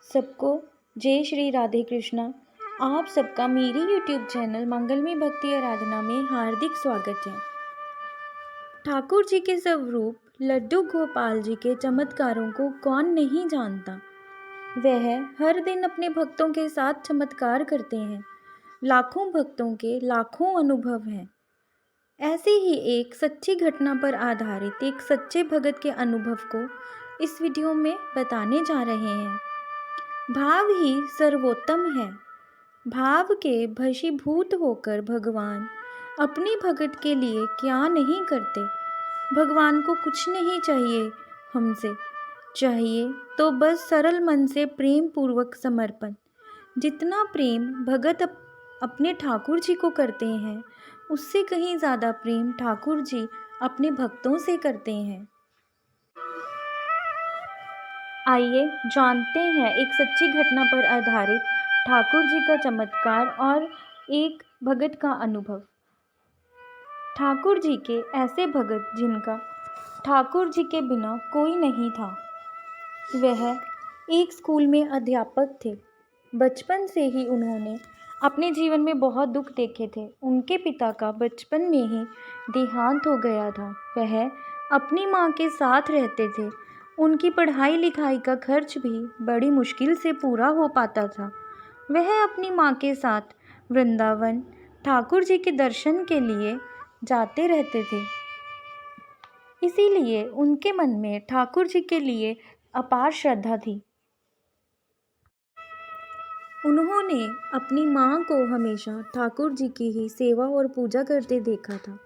सबको जय श्री राधे कृष्णा। आप सबका मेरी यूट्यूब चैनल मंगलमय भक्ति आराधना में हार्दिक स्वागत है। ठाकुर जी के स्वरूप लड्डू गोपाल जी के चमत्कारों को कौन नहीं जानता। वह हर दिन अपने भक्तों के साथ चमत्कार करते हैं। लाखों भक्तों के लाखों अनुभव हैं। ऐसे ही एक सच्ची घटना पर आधारित एक सच्चे भगत के अनुभव को इस वीडियो में बताने जा रहे हैं। भाव ही सर्वोत्तम है। भाव के भशीभूत होकर भगवान अपनी भगत के लिए क्या नहीं करते। भगवान को कुछ नहीं चाहिए हमसे, चाहिए तो बस सरल मन से प्रेम पूर्वक समर्पण। जितना प्रेम भगत अपने ठाकुर जी को करते हैं, उससे कहीं ज़्यादा प्रेम ठाकुर जी अपने भक्तों से करते हैं। आइए जानते हैं एक सच्ची घटना पर आधारित ठाकुर जी का चमत्कार और एक भगत का अनुभव। ठाकुर जी के ऐसे भगत जिनका ठाकुर जी के बिना कोई नहीं था। वह एक स्कूल में अध्यापक थे। बचपन से ही उन्होंने अपने जीवन में बहुत दुख देखे थे। उनके पिता का बचपन में ही देहांत हो गया था। वह अपनी माँ के साथ रहते थे। उनकी पढ़ाई लिखाई का खर्च भी बड़ी मुश्किल से पूरा हो पाता था। वह अपनी माँ के साथ वृंदावन ठाकुर जी के दर्शन के लिए जाते रहते थे। इसीलिए उनके मन में ठाकुर जी के लिए अपार श्रद्धा थी। उन्होंने अपनी माँ को हमेशा ठाकुर जी की ही सेवा और पूजा करते देखा था।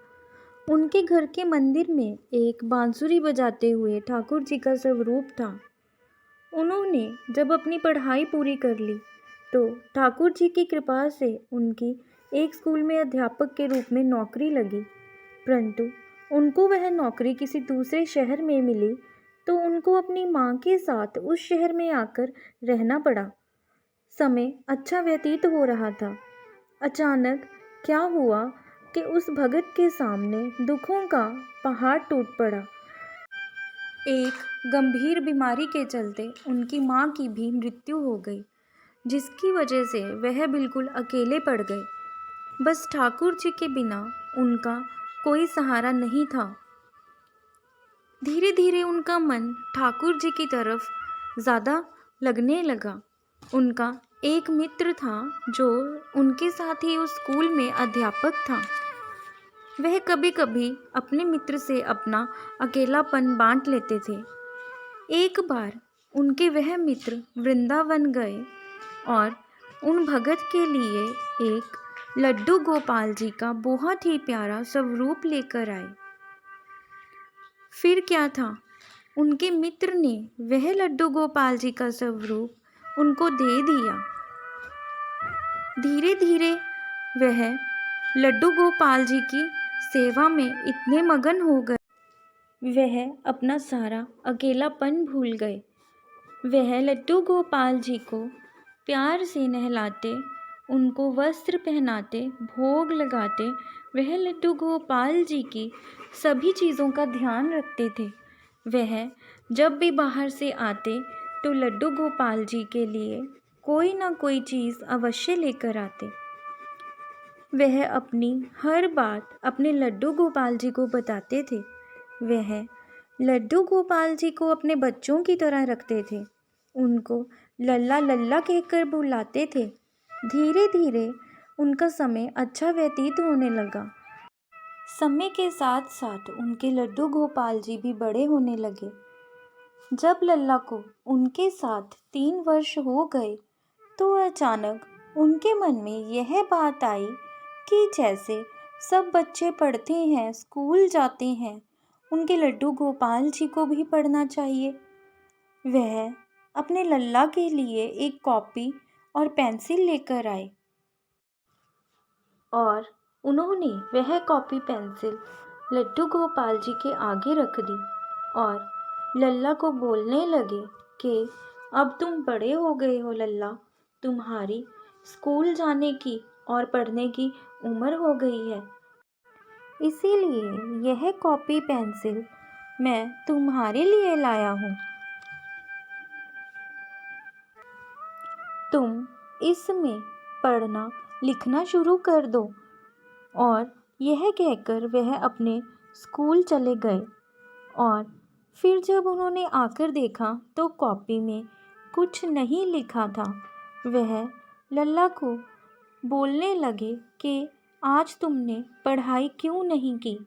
उनके घर के मंदिर में एक बांसुरी बजाते हुए ठाकुर जी का स्वरूप था। उन्होंने जब अपनी पढ़ाई पूरी कर ली तो ठाकुर जी की कृपा से उनकी एक स्कूल में अध्यापक के रूप में नौकरी लगी। परंतु उनको वह नौकरी किसी दूसरे शहर में मिली तो उनको अपनी माँ के साथ उस शहर में आकर रहना पड़ा। समय अच्छा व्यतीत हो रहा था। अचानक क्या हुआ कि उस भगत के सामने दुखों का पहाड़ टूट पड़ा। एक गंभीर बीमारी के चलते उनकी माँ की भी मृत्यु हो गई, जिसकी वजह से वह बिल्कुल अकेले पड़ गए। बस ठाकुर जी के बिना उनका कोई सहारा नहीं था। धीरे धीरे उनका मन ठाकुर जी की तरफ ज़्यादा लगने लगा। उनका एक मित्र था जो उनके साथ ही उस स्कूल में अध्यापक था। वह कभी कभी अपने मित्र से अपना अकेलापन बांट लेते थे। एक बार उनके वह मित्र वृंदावन गए और उन भगत के लिए एक लड्डू गोपाल जी का बहुत ही प्यारा स्वरूप लेकर आए। फिर क्या था, उनके मित्र ने वह लड्डू गोपाल जी का स्वरूप उनको दे दिया। धीरे धीरे वह लड्डू गोपाल जी की सेवा में इतने मगन हो गए, वह अपना सारा अकेलापन भूल गए। वह लड्डू गोपाल जी को प्यार से नहलाते, उनको वस्त्र पहनाते, भोग लगाते। वह लड्डू गोपाल जी की सभी चीज़ों का ध्यान रखते थे। वह जब भी बाहर से आते तो लड्डू गोपाल जी के लिए कोई ना कोई चीज़ अवश्य लेकर आते। वह अपनी हर बात अपने लड्डू गोपाल जी को बताते थे। वह लड्डू गोपाल जी को अपने बच्चों की तरह रखते थे। उनको लल्ला लल्ला कहकर बुलाते थे। धीरे धीरे उनका समय अच्छा व्यतीत होने लगा। समय के साथ साथ उनके लड्डू गोपाल जी भी बड़े होने लगे। जब लल्ला को उनके साथ 3 वर्ष हो गए तो अचानक उनके मन में यह बात आई कि जैसे सब बच्चे पढ़ते हैं, स्कूल जाते हैं, उनके लड्डू गोपाल जी को भी पढ़ना चाहिए। वह अपने लल्ला के लिए एक कॉपी और पेंसिल लेकर आए और उन्होंने वह कॉपी पेंसिल लड्डू गोपाल जी के आगे रख दी और लल्ला को बोलने लगे कि अब तुम बड़े हो गए हो लल्ला, तुम्हारी स्कूल जाने की और पढ़ने की उम्र हो गई है, इसीलिए यह कॉपी पेंसिल मैं तुम्हारे लिए लाया हूँ। तुम इसमें पढ़ना लिखना शुरू कर दो। और यह कहकर वह अपने स्कूल चले गए। और फिर जब उन्होंने आकर देखा तो कॉपी में कुछ नहीं लिखा था। वह लल्ला को बोलने लगे कि आज तुमने पढ़ाई क्यों नहीं की।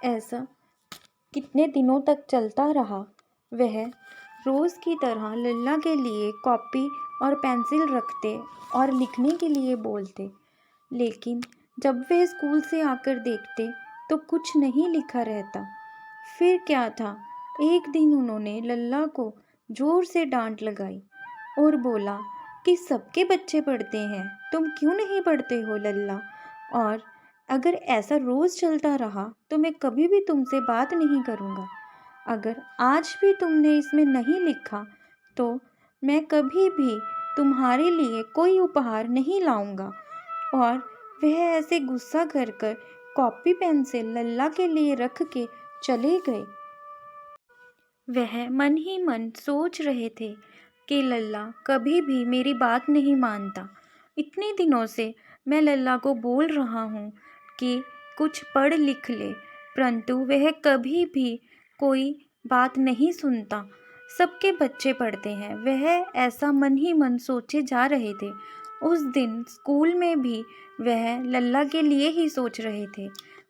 ऐसा कितने दिनों तक चलता रहा। वह रोज़ की तरह लल्ला के लिए कॉपी और पेंसिल रखते और लिखने के लिए बोलते, लेकिन जब वह स्कूल से आकर देखते तो कुछ नहीं लिखा रहता। फिर क्या था, एक दिन उन्होंने लल्ला को ज़ोर से डांट लगाई और बोला कि सबके बच्चे पढ़ते हैं, तुम क्यों नहीं पढ़ते हो लल्ला। और अगर ऐसा रोज़ चलता रहा तो मैं कभी भी तुमसे बात नहीं करूँगा। अगर आज भी तुमने इसमें नहीं लिखा तो मैं कभी भी तुम्हारे लिए कोई उपहार नहीं लाऊंगा। और वह ऐसे गुस्सा कर कर कॉपी पेंसिल लल्ला के लिए रख के चले गए। वह मन ही मन सोच रहे थे कि लल्ला कभी भी मेरी बात नहीं मानता। इतने दिनों से मैं लल्ला को बोल रहा हूँ कि कुछ पढ़ लिख ले, परंतु वह कभी भी कोई बात नहीं सुनता। सबके बच्चे पढ़ते हैं। वह ऐसा मन ही मन सोचे जा रहे थे। उस दिन स्कूल में भी वह लल्ला के लिए ही सोच रहे थे।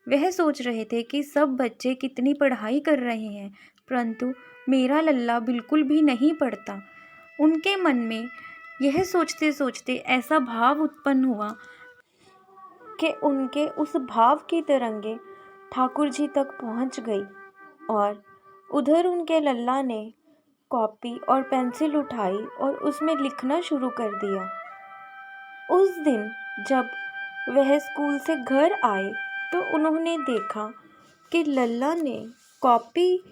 वह सोच रहे थे कि सब बच्चे कितनी पढ़ाई कर रहे हैं, परंतु मेरा लल्ला बिल्कुल भी नहीं पढ़ता। उनके मन में यह सोचते सोचते ऐसा भाव उत्पन्न हुआ कि उनके उस भाव की तरंगे ठाकुर जी तक पहुंच गई। और उधर उनके लल्ला ने कॉपी और पेंसिल उठाई और उसमें लिखना शुरू कर दिया। उस दिन जब वह स्कूल से घर आए तो उन्होंने देखा कि लल्ला ने कॉपी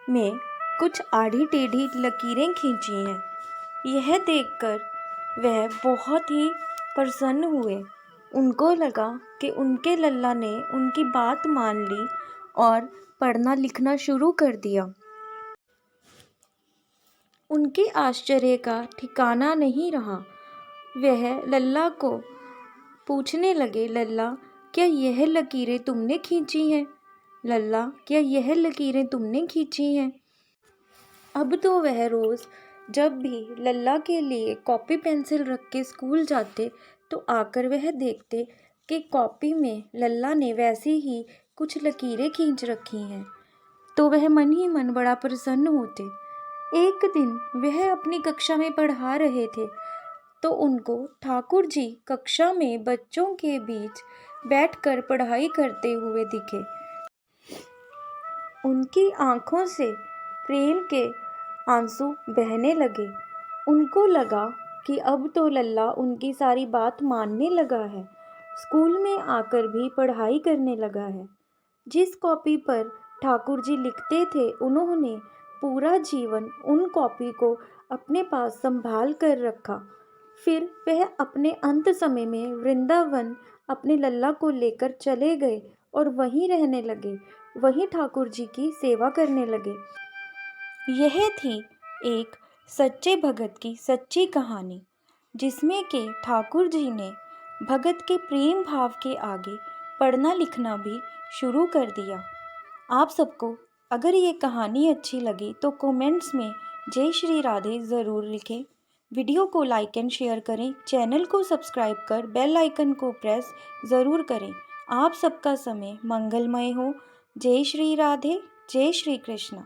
में कुछ आड़ी टेढ़ी लकीरें खींची हैं। यह देखकर वह बहुत ही प्रसन्न हुए। उनको लगा कि उनके लल्ला ने उनकी बात मान ली और पढ़ना लिखना शुरू कर दिया। उनके आश्चर्य का ठिकाना नहीं रहा। वह लल्ला को पूछने लगे, लल्ला क्या यह लकीरें तुमने खींची हैं? लल्ला क्या यह लकीरें तुमने खींची हैं? अब तो वह रोज़ जब भी लल्ला के लिए कॉपी पेंसिल रख के स्कूल जाते तो आकर वह देखते कि कॉपी में लल्ला ने वैसी ही कुछ लकीरें खींच रखी हैं, तो वह मन ही मन बड़ा प्रसन्न होते। एक दिन वह अपनी कक्षा में पढ़ा रहे थे तो उनको ठाकुर जी कक्षा में बच्चों के बीच बैठकर पढ़ाई करते हुए दिखे। उनकी आंखों से प्रेम के आंसू बहने लगे। उनको लगा कि अब तो लल्ला उनकी सारी बात मानने लगा है, स्कूल में आकर भी पढ़ाई करने लगा है। जिस कॉपी पर ठाकुर जी लिखते थे, उन्होंने पूरा जीवन उन कॉपी को अपने पास संभाल कर रखा। फिर वह अपने अंत समय में वृंदावन अपने लल्ला को लेकर चले गए और वहीं रहने लगे, वहीं ठाकुर जी की सेवा करने लगे। यह थी एक सच्चे भगत की सच्ची कहानी, जिसमें के ठाकुर जी ने भगत के प्रेम भाव के आगे पढ़ना लिखना भी शुरू कर दिया। आप सबको अगर ये कहानी अच्छी लगी तो कमेंट्स में जय श्री राधे ज़रूर लिखें। वीडियो को लाइक एंड शेयर करें। चैनल को सब्सक्राइब कर बेल आइकन को प्रेस ज़रूर करें। आप सबका समय मंगलमय हो। जय श्री राधे, जय श्री कृष्ण।